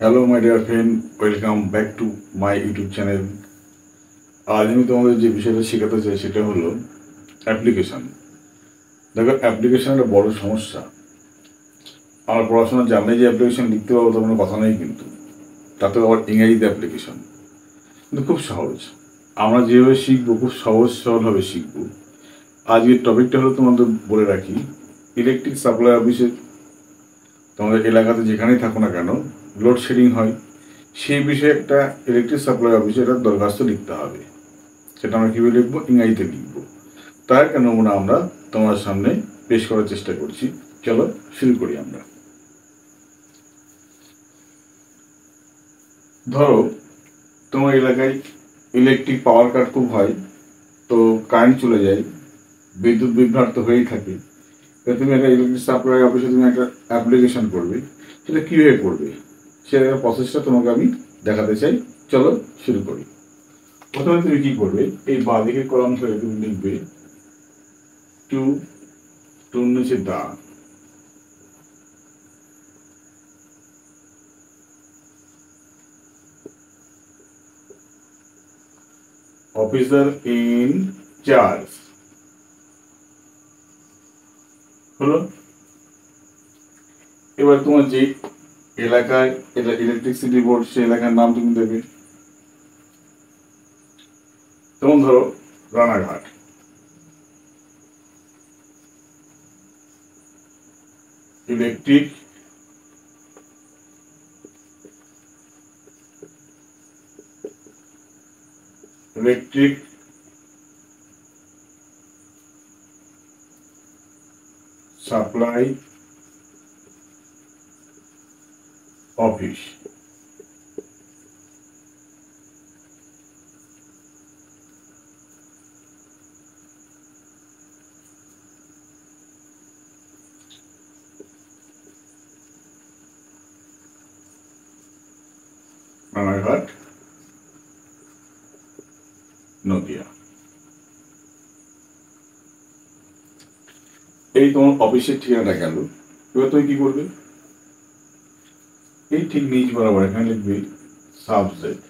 Hello my dear friend, welcome back to my YouTube channel. আজ আমি তোমাদের যে বিষয়টা শেখাতে চাই সেটা হলো অ্যাপ্লিকেশন। দেখো, অ্যাপ্লিকেশন একটা বড় সমস্যা। আমার পড়াশোনা জানলে যে অ্যাপ্লিকেশন লিখতে পারবো তেমন কথা নেই, কিন্তু তাতে আবার ইংরেজিতে অ্যাপ্লিকেশন কিন্তু খুব সহজ। আমরা যেভাবে শিখবো খুব সহজ সরলভাবে শিখবো। আজকের টপিকটা হলো, তোমাদের বলে রাখি, ইলেকট্রিক সাপ্লাই অফিসে তোমাদের এলাকাতে যেখানেই থাকো না কেন লোডশেডিং হয়, সেই বিষয়ে একটা ইলেকট্রিক সাপ্লাই অফিসে একটা দরখাস্ত লিখতে হবে। সেটা আমরা কীভাবে লিখবো? ইংরাজিতে লিখবো। তার একটা নমুনা আমরা তোমার সামনে পেশ করার চেষ্টা করছি। চলো শুরু করি আমরা। ধরো, তোমার এলাকায় ইলেকট্রিক পাওয়ার কাট খুব হয়, তো কারেন্ট চলে যায়, বিদ্যুৎ বিভ্রাট তো হয়েই থাকে। তুমি একটা ইলেকট্রিক সাপ্লাই অফিসে তুমি একটা অ্যাপ্লিকেশন করবে। সেটা কীভাবে করবে সেটা প্রসেসটা তোমাকে আমি দেখাতে চাই। চলো শুরু করি। প্রথমে তুমি কি করবে, এই বাঁদিকে কলম ধরে তুমি লিখবে টু টুর নিচে দা, অফিসার ইন চার্জ। হলো। এবার তোমার যে এলাকায় এটা ইলেকট্রিসিটি বোর্ড, সে এলাকার নাম তুমি দেবে। যেমন ধরো Ranaghat. Electric electric supply office. Ranaghat, Nadia. এই তোমার অফিসের ঠিকানাটা গেল। এবার তুমি কি করবে, এই ঠিক নিচ বরাবর এখানে লিখবে সাবজেক্ট।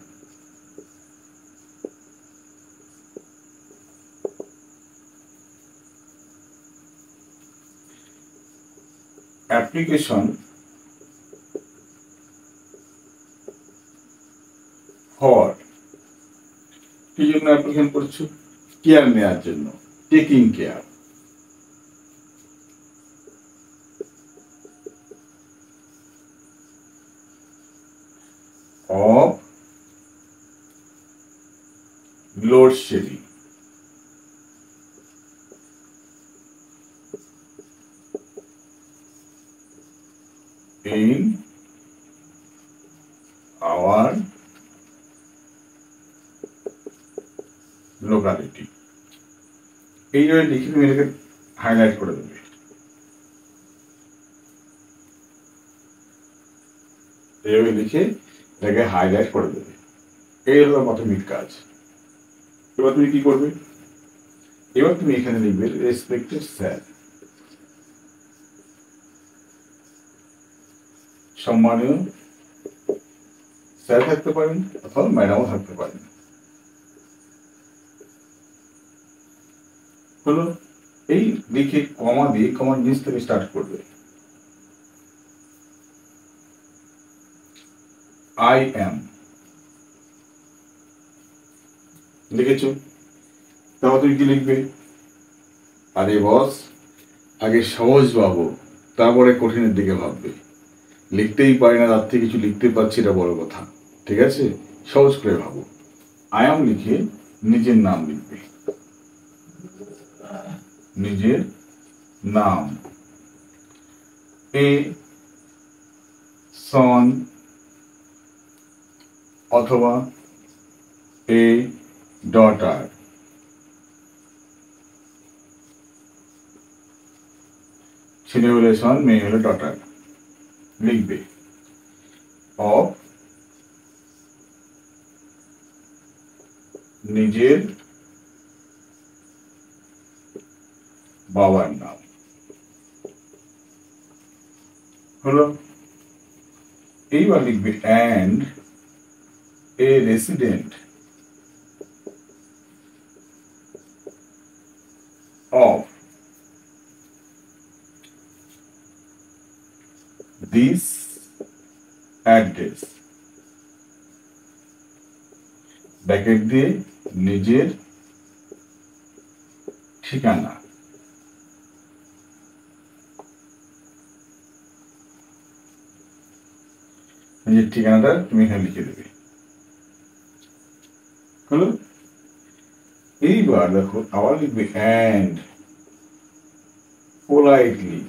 অ্যাপ্লিকেশন ফর, কি জন্য অ্যাপ্লিকেশন করছো? কেয়ার নেওয়ার জন্য, taking care of load shedding in our locality। এইভাবে লিখে তুমি এটাকে হাইলাইট করে দেবে। এইভাবে লিখে এটাকে হাইলাইট করে দেবে। এই হলো প্রাথমিক কাজ। এবার তুমি কি করবে, এবার তুমি এখানে লিখবে রেসপেক্টেড স্যার। সম্মানীয় স্যার থাকতে পারেন অথবা ম্যাডামও থাকতে পারেন। হলো। এই লিখে কমা দিয়ে, কমার নিচ থেকে স্টার্ট করবে। আই এম লিখেছ। তারপর তুমি কি লিখবে, আরে বস, আগে সহজ ভাবো, তারপরে কঠিনের দিকে ভাববে। লিখতেই পারি না, তার থেকে কিছু লিখতে পারছি, এটা বড় কথা। ঠিক আছে, সহজ করে ভাবো। আই এম লিখে নিজের নাম লিখবে, নিজের নাম। এ সন অথবা এ ডটার। ছেলে হলে সন, মেয়ে হলে ডটার লিখবে। অফ নিজের বাবার নাম। হলো। এইবার লিখবে and a resident of this address bracket দিয়ে নিজের ঠিকানা নিজের ঠিকানাটা তুমি এখানে লিখে দেবে হলো এইবার দেখো আবার লিখবে and politely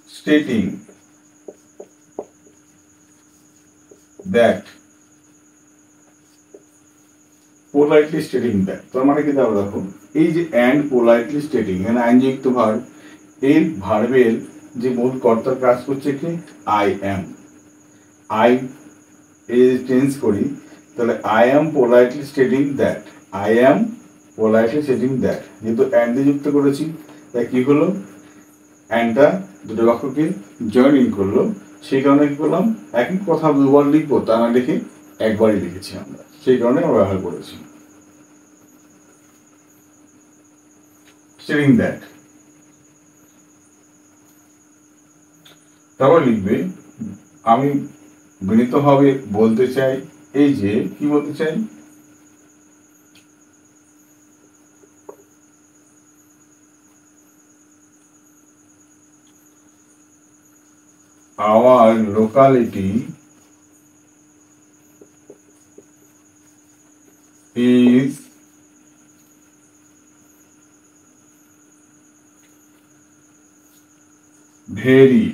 stating that politely stating that তার মানে কি দাও দেখো এই যে and politely stating এখানে আইনযুক্ত ভার্ব এর ভার্বের যে মূল কর্তার কাজ করছে কি I am I এর চেঞ্জ করি তাহলে I am politely stating that I am politely stating that যেহেতু and দিয়ে যুক্ত করেছি তাই কি হলো অ্যান্ডটা দুটো বাক্যকে জয়েনিং করলো সেই কারণে কি করলাম একই কথা দুবার লিখবো তা না লিখে একবারই লিখেছি আমরা সেই কারণে আমরা ব্যবহার করেছি stating that তারপর লিখবে আমি বিনীতভাবে বলতে চাই এই যে কি বলতে চাই our locality is very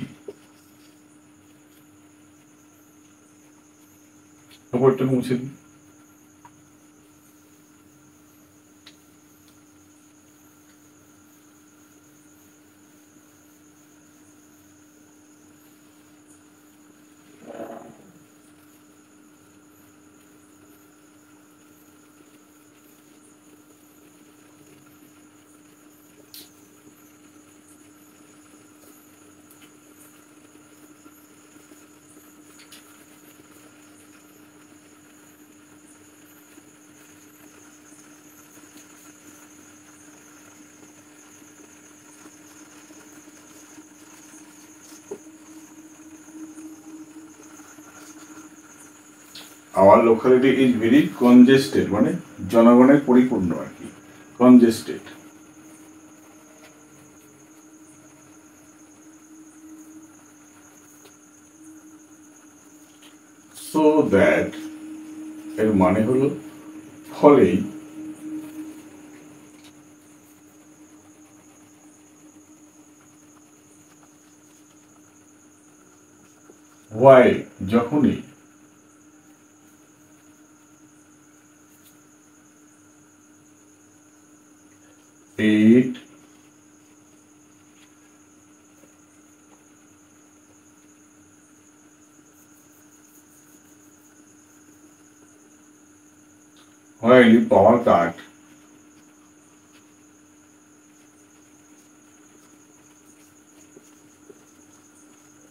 খবরটা মুছে দিই our locality is very congested মানে জনগণের পরিপূর্ণ আর কি congested so that এর মানে হলো ফলেই why যখনই it while power cut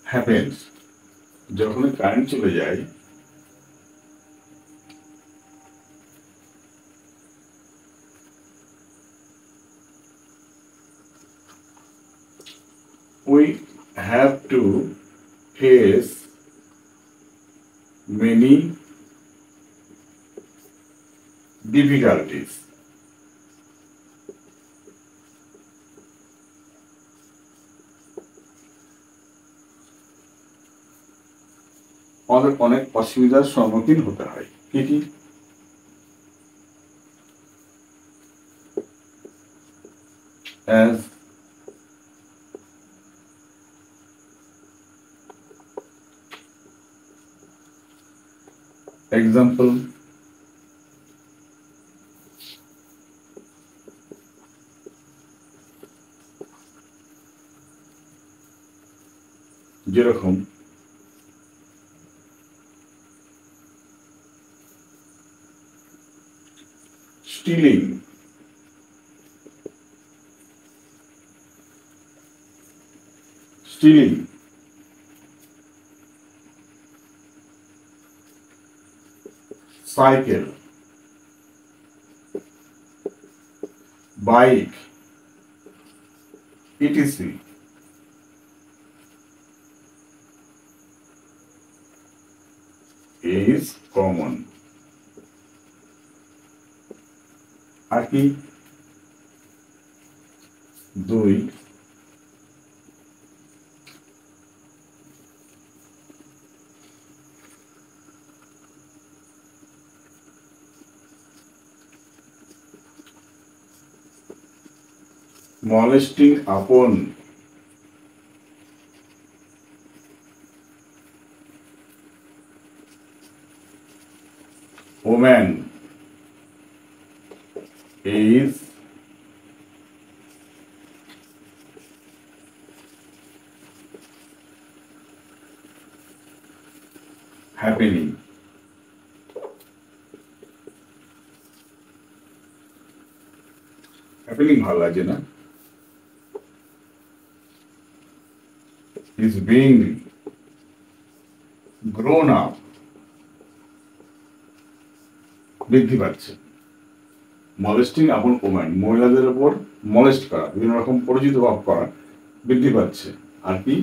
happens যখন কারেন্ট চলে যায় we have to face many difficulties আমাদের অনেক অসুবিধার সম্মুখীন হতে হয় কি কি as example যেরকম stealing stealing, cycle, bike, etc is common. আর কি? 2, molesting upon woman is happening. happening ভালো লাগে না? is being grown up, বৃদ্ধি পাচ্ছে। মলেস্টিং আপন ওম্যান, মহিলাদের উপর মলেস্ট করা, বিভিন্ন রকম পরিচিত ভাব করা বৃদ্ধি পাচ্ছে। আর কি?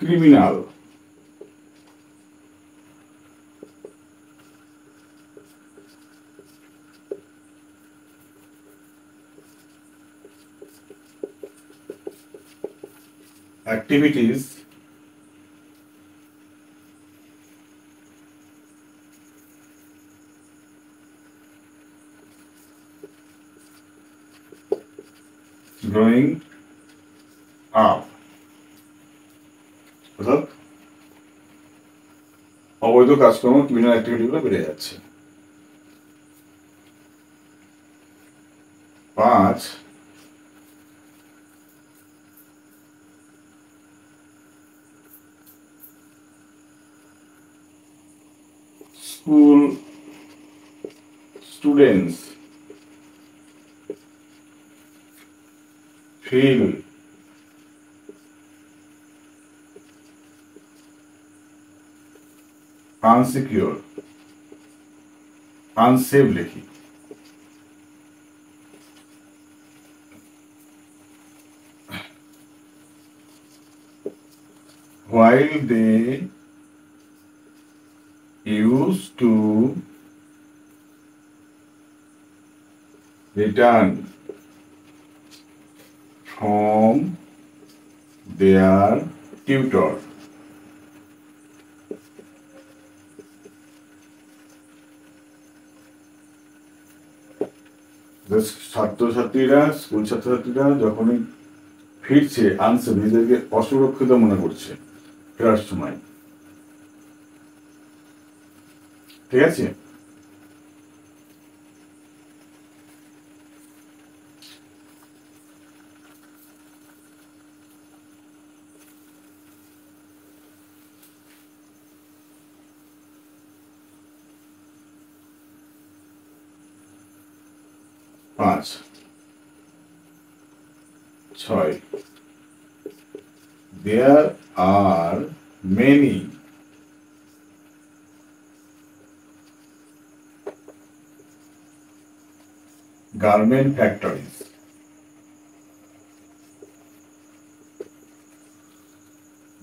ক্রিমিনাল, activities growing up, অর্থাৎ অবৈধ কাজকর্ম ক্রিমিনাল অ্যাক্টিভিটিগুলো বেড়ে যাচ্ছে। 5, school students feel unsecure, unsafe লিখি। while they used to return from their tutor, ছাত্রছাত্রীরা, স্কুল ছাত্রছাত্রীরা যখনই ফিরছে আনসেফ, নিজেদেরকে অসুরক্ষিত মনে করছে ফেরার সময়। ঠিক আছে? পাঁচ, 6, there are many garment factories.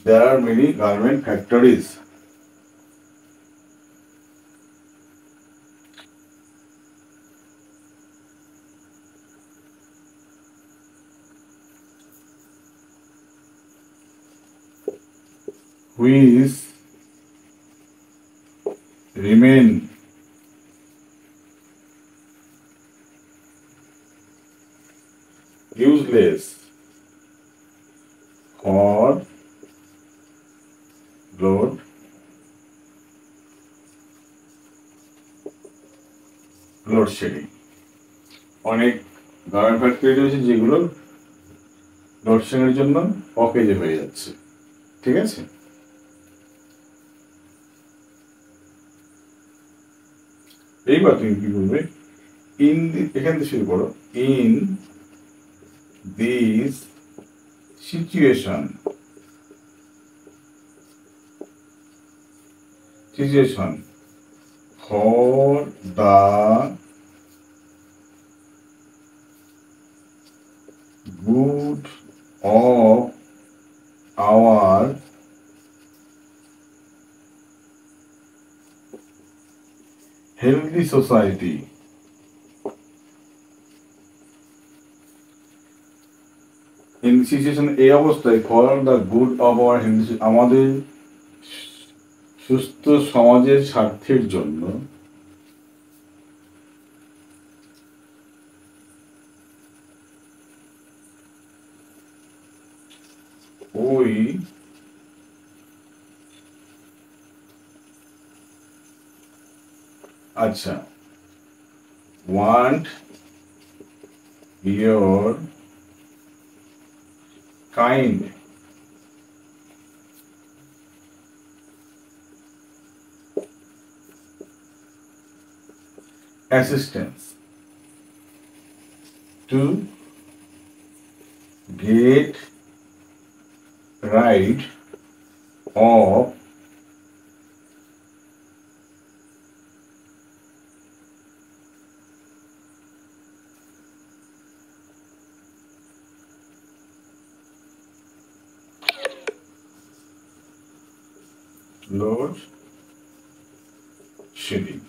There are many garment factories. Which remain useless for load shedding. অনেক গার্মেন্ট ফ্যাক্টরি রয়েছে যেগুলো লোডশেডিংয়ের জন্য অকেজে হয়ে যাচ্ছে। ঠিক আছে? এইবার তুমি কি বলবে? এখান থেকে শুরু করো। In this situation for the good of our healthy society. In situation এই অবস্থায় for the good of our healthy, আমাদের সুস্থ সমাজের স্বার্থের জন্য we আচ্ছা want your kind assistance to get rid of load shedding.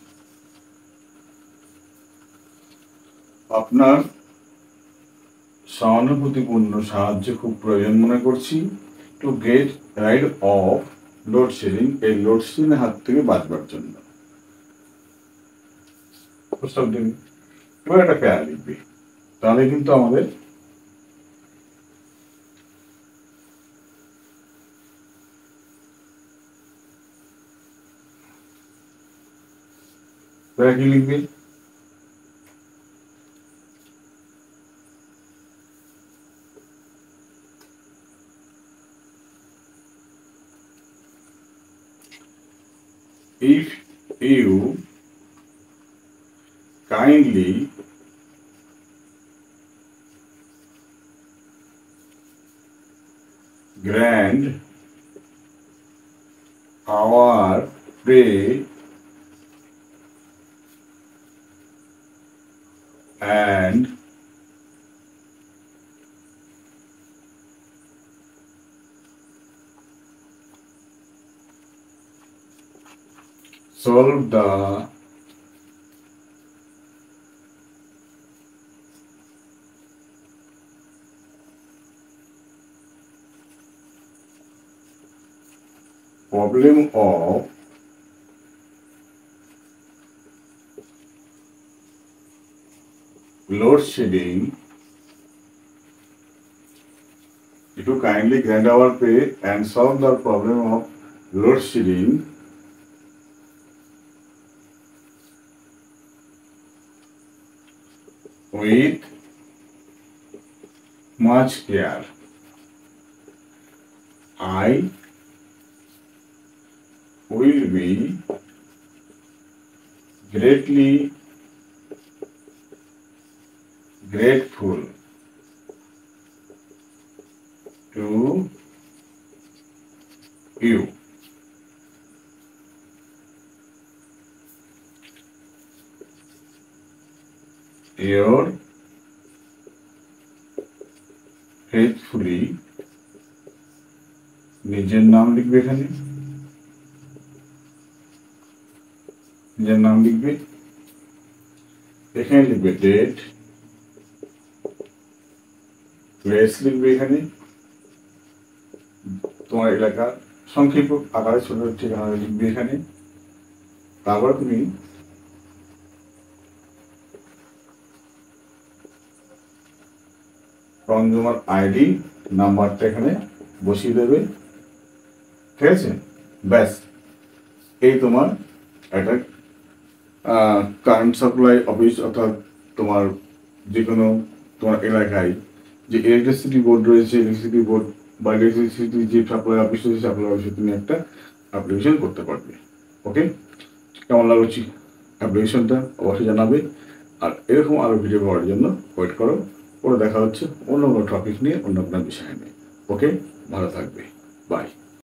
আপনার সহানুভূতিপূর্ণ সাহায্য খুব প্রয়োজন মনে করছি to get ride of load shedding, এই লোডশেডিং এর হাত থেকে বাঁচবার জন্য। এবার একটা প্যারা লিখবে, তাহলে কিন্তু আমাদের প্যারা কি লিখবে? If you kindly grant our pray and solve the problem of load shedding, if you kindly grant our pay and solve the problem of load shedding with much care, I will be greatly grateful to you. Your faithfully, নিজের নাম লিখবে, এখানে নিজের নাম লিখবে, এখানে লিখবে date, place লিখবে, এখানে তোমার এলাকার সংক্ষিপ্ত আকারে ছোট ঠিকানা লিখবে এখানে। তারপর তুমি কনজিউমার আইডি নাম্বারটা এখানে বসিয়ে দেবে, ঠিক আছে? ব্যাস, এই তোমার একটা কারেন্ট সাপ্লাই অফিস অর্থাৎ তোমার যে কোনো তোমার এলাকায় যে ইলেকট্রিসিটি বোর্ড রয়েছে, ইলেকট্রিসিটি বোর্ড বা ইলেকট্রিসিটি যে সাপ্লাই অফিস রয়েছে, সাপ্লাই অফিসে তুমি একটা অ্যাপ্লিকেশন করতে পারবে। ওকে, কেমন লাগছে অ্যাপ্লিকেশনটা অবশ্যই জানাবে। আর এরকম আরও ভিডিও পাওয়ার জন্য ওয়েট করো। পরে দেখা হচ্ছে অন্য কোনো টপিক নিয়ে, অন্য কোনো বিষয় নিয়ে। ওকে, ভালো থাকবে। বাই।